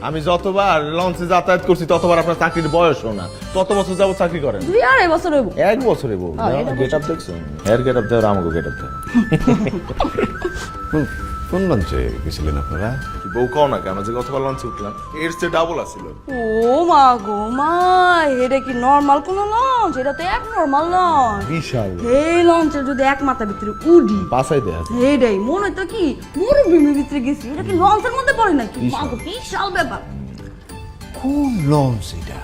আমি যতবার লঞ্চে যাতায়াত করছি ততবার আপনার চাকরির বয়সও না। কত বছর যাবত চাকরি করেন? 2-2.5 বছর হইব। 1 বছরে বউ গেট আপ দেখছো? হেয়ার গেট আপ দেওয়ার আমাকে গেট আপ দেওয়া। কোন লঞ্চে গেছিলেন আপনারা? বউ কও না কেন যে গতবার লঞ্চে উঠলাম এর চেয়ে ডাবল আসছিল। ও মা গো মা, এটা কি নরমাল কোন লঞ্চ? এটা তো এক নরমাল লঞ্চ। বিশাল এই লঞ্চের যদি এক মাথা ভিতরে উডি বাসাই দেয়া এইটাই মনে হইতো কি মরুভূমির ভিতরে গেছি। এটা কি লঞ্চের মধ্যে পড়ে নাকি? মা গো বিশাল ব্যাপার। কোন লঞ্চ এটা?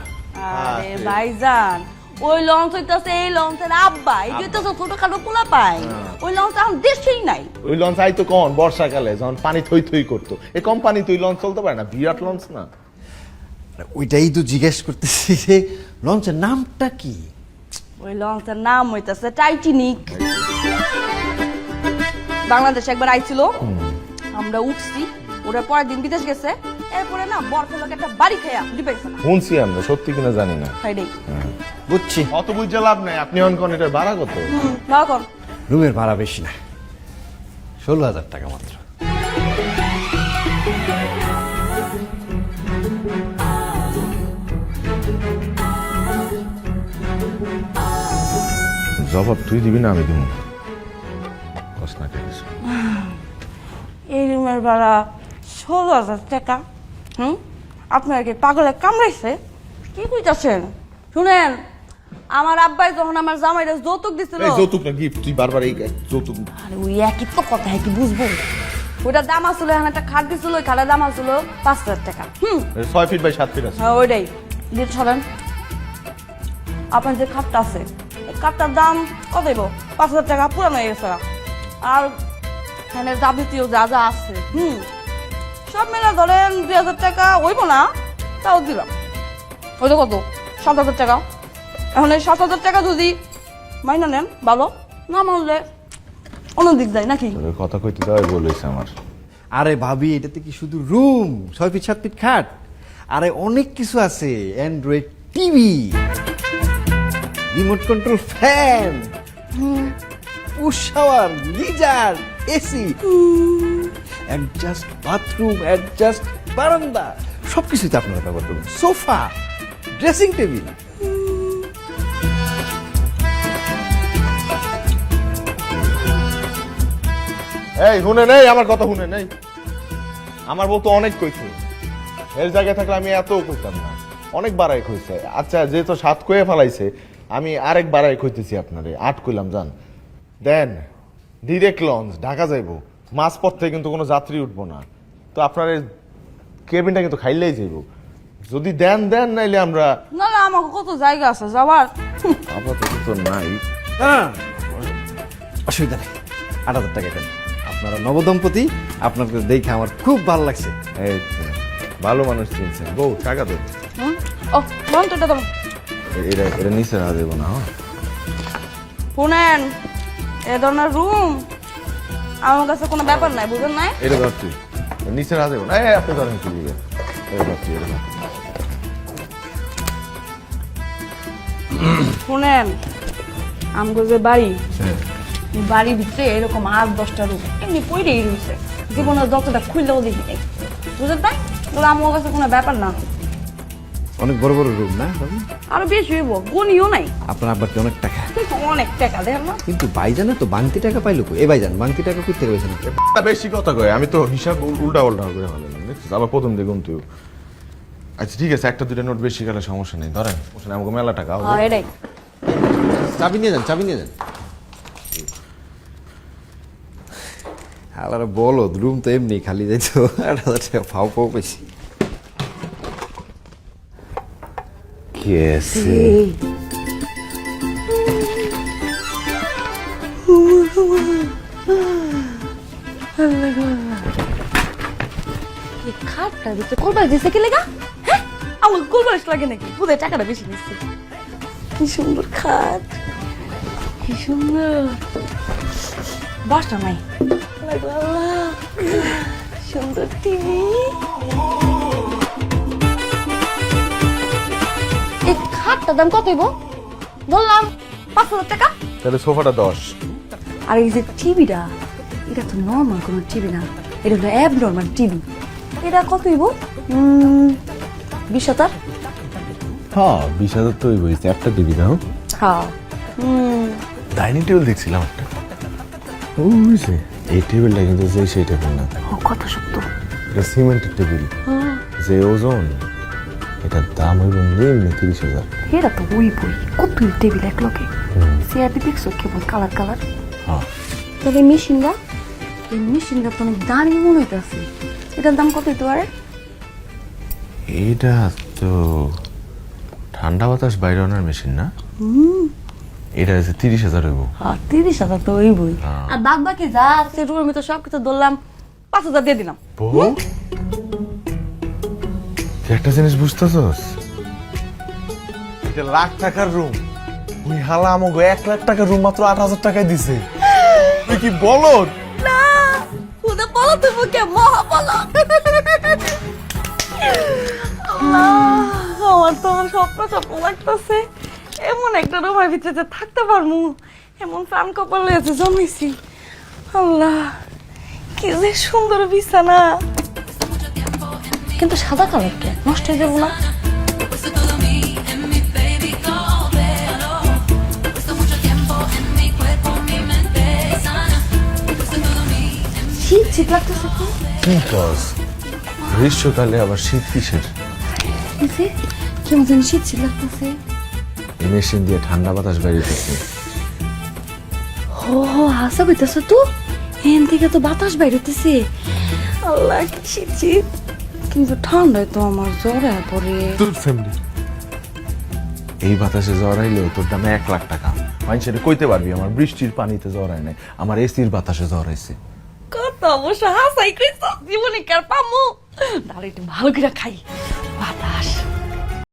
আরে ভাইজান, ওই লঞ্চ হইতাছে এই লঞ্চের আব্বা। এই যে তো ছোটখাটো পোলা পায়, ওই লঞ্চ এখন দেশেই নাই। ওই লঞ্চ আইতো কোন বর্ষাকালে যখন পানি থই থই করতো। এই কোম্পানি তো ওই লঞ্চ চলতে পারে না, বিরাট লঞ্চ না? ওইটাই তো জিজ্ঞেস করতেছি যে লঞ্চের নামটা কি? ওই লঞ্চের নাম হইতাছে টাইটানিক। বাংলাদেশ একবার আইছিল, আমরা উঠছি, ওরা পরের দিন বিদেশ গেছে। এরপরে না বরফের লোক একটা বাড়ি খেয়া ডিপে গেছে না। শুনছি আমরা, সত্যি কিনা জানি না। এইটাই বুঝছি। অত বুঝে লাভ নাই। আপনি অনকন এটার ভাড়া কত? না কর রুমের ভাড়া বেশি না, 16,000 টাকা মাত্র। জবাব তুই দিবি না আমি দিব? কষ্ট না কেন? এই রুমের ভাড়া 16,000 টাকা। আপনার কি পাগলে কামড়াইছে? কি কইতাছেন? শুনেন, আমার আব্বাই যখন আমার জামাইরা যৌতুক দিছিল, এই যৌতুক না গিফট, তুই বারবার এই যৌতুক। আরে ওই একই তো কথা, কি বুঝবো? ওইটার দাম আসলো, এখন একটা খাট দিছিল, ওই খাটের দাম আসলো 5,000 টাকা। 6 ফিট বাই 7 ফিট আছে। হ্যাঁ ওইটাই দিয়ে চলেন। আপনার যে খাটটা আছে, এই খাটটার দাম কত দেব? 5,000 টাকা পুরানো হয়ে গেছে। আর এখানে যাবতীয় যা যা আছে সব মেলা ধরেন 2,000 টাকা হইব না, তাও দিলাম। ওইটা কত? 7,000 টাকা। এখন এই 7,000 টাকা যদি মাইনা নেন ভালো, না মানলে অন্য দিক যায় নাকি? তোর কথা কইতে দাও বলেছে আমার। আরে ভাবি, এটাতে কি শুধু রুম, 6 ফিট 7 ফিট খাট? আরে অনেক কিছু আছে। Android TV, remote control fan, push shower, geyser, AC, adjust bathroom, adjust বারান্দা, সবকিছুতে আপনারা ব্যবহার করবেন। Sofa, dressing table. এই শুনে নেই আমার কথা, শুনে নেই। আমার বউ তো অনেক কইছে, এর জায়গায় থাকলে আমি এত কইতাম না। অনেক বাড়াই কইছে। আচ্ছা যেহেতু 7 কয়ে ফেলাইছে, আমি আরেক বাড়াই কইতেছি আপনারে, 8 কইলাম। জান দেন, ডিরেক্ট লঞ্চ ঢাকা যাইবো, মাঝপথ থেকে কিন্তু কোনো যাত্রী উঠবো না। তো আপনার এই কেবিনটা কিন্তু খাইলেই যাইব। যদি দেন দেন, নাইলে আমরা না না, আমার কত জায়গা আছে যাওয়ার। আপাতত তো নাই। হ্যাঁ, অসুবিধা নেই, 8,000 টাকা দেন। আপনারা নবদম্পতি, আপনাদের দেখে আমার খুব ভালো লাগছে। এই তো, ভালো মানুষ চিনছেন। বউ টাকা দেব। ও মন তো দাও। এটা এটা নিচে না দেবো না? হ্যাঁ শুনেন, এ ধরনের রুম আমার কাছে কোনো ব্যাপার নাই, বুঝেন নাই? এটা ধর তুই, নিচে না দেবো না। এই আপনি ধরেন কি দিবে? এটা ধর তুই, এটা ধর। শুনেন, আমগো যে বাড়ি, এই বাড়ির ভিতরে এরকম 8-10টা রুম এমনি পইরেই রয়েছে। জীবনে যতটা খুললেও দেখি নাই, বুঝেন তাই? বলে আমার কাছে কোনো ব্যাপার না। অনেক বড় বড় রুম না ভাবি? আরো বেশি হইব, গুনিও নাই। আপনার আব্বার কি অনেক টাকা? কিন্তু অনেক টাকা দেখেন না? কিন্তু ভাইজানে তো বাংতি টাকা পাইলো কই? এ ভাইজান, বাংতি টাকা করতে রয়েছে না? বেশি কথা কয়, আমি তো হিসাব উল্টা পাল্টা করে ফেলাম, দেখছিস? আবার প্রথম দেখুন তুই। আচ্ছা ঠিক আছে, 1-2টা নোট বেশি গেলে সমস্যা নেই, ধরেন। সমস্যা নেই, আমাকে মেলা টাকা হবে। হ্যাঁ এটাই। চাবি নিয়ে যান, চাবি নিয়ে যান। আলারা বলো, রুম তো এমনি খালি যাইতো, 8,000 টাকা ফাও পাও পেয়েছি। এই খাটটা দিতে কোরবানি দিছে কি লেগা? হ্যাঁ, আমার কোরবানি লাগে নাকি? বুঝে টাকাটা বেশি নিচ্ছে। কি সুন্দর খাট, কি সুন্দর। বাসটা নাই, সুন্দর টিভি। এই খাটটার দাম কত হইব? বললাম 5,000 টাকা। তাহলে সোফাটা 10। আর এই যে টিভিটা, এটা তো নর্মাল কোনো টিভি না, এটা হলো অ্যাবনর্মাল টিভি। এটা কত হইব? 20,000? হ্যাঁ 20,000 তো হয়েছে, একটা দিবি দাও। হ্যাঁ। ডাইনিং টেবিল দেখছিলাম একটা, ও বুঝছে এই টেবিলটা কিন্তু যে সেই টেবিল না, ও কত শক্ত। এটা সিমেন্টের টেবিল, যে ওজন এটার দাম হইব নিম্ন 30,000। এরা তো ওই বই কত টেবিল এক লোকে সিআরপি দেখছো কেমন কালার কালার। হ্যাঁ তবে মেশিনটা, এই মেশিনটা তো অনেক দামি মনে হইতেছে। এটার দাম কত হইতে পারে? এইটা তো ঠান্ডা বাতাস বাইরে আনার মেশিন না, এটা হচ্ছে 30,000 হইব। হ্যাঁ 30,000 তো ওই বই। আর বাদ বাকি যা আছে রুমের ভিতর সব কিছু ধরলাম 5,000 দিয়ে দিলাম। বউ তুই একটা জিনিস বুঝতেছস, এটা লাখ টাকার রুম, ওই হালা আমাকে 1 লাখ টাকার রুম মাত্র 8,000 টাকায় দিছে। তুই কি বলো না ওদের বলো তুই মুখে মহা বলো। আমার তো স্বপ্ন স্বপ্ন লাগতেছে, এমন একটা রুমের ভিতরে যে থাকতে পারবো, এমন প্রাণ কপাল হয়েছে জন্মেছি। আল্লাহ কি যে সুন্দর বিছানা, কিন্তু সাদা কালার কে নষ্ট হয়ে যাবো না? শীত শীত লাগতেছে তো। কি কস, গ্রীষ্মকালে আবার শীত কিসের? এসে কেমন যেন শীত শীত লাগতেছে। এই মেশিন দিয়ে ঠান্ডা বাতাস বাইরেতেছে। হো হো হাসা হইতেছে তো, এখান থেকে তো বাতাস বাইর হইতেছে। আল্লাহ কি শীত শীত, কিন্তু ঠান্ডায় তো আমার জ্বর পড়ে। তোর ফ্যামিলি এই বাতাসে জ্বর আইলেও তোর দামে 1 লাখ টাকা। মানুষের কইতে পারবি আমার বৃষ্টির পানিতে জ্বর আয় নাই, আমার এসির বাতাসে জ্বর আইছে। কত অবশ্য হাসাই কইছ, জীবনে কার পামু। তাহলে একটু ভালো করে খাই বাতাস।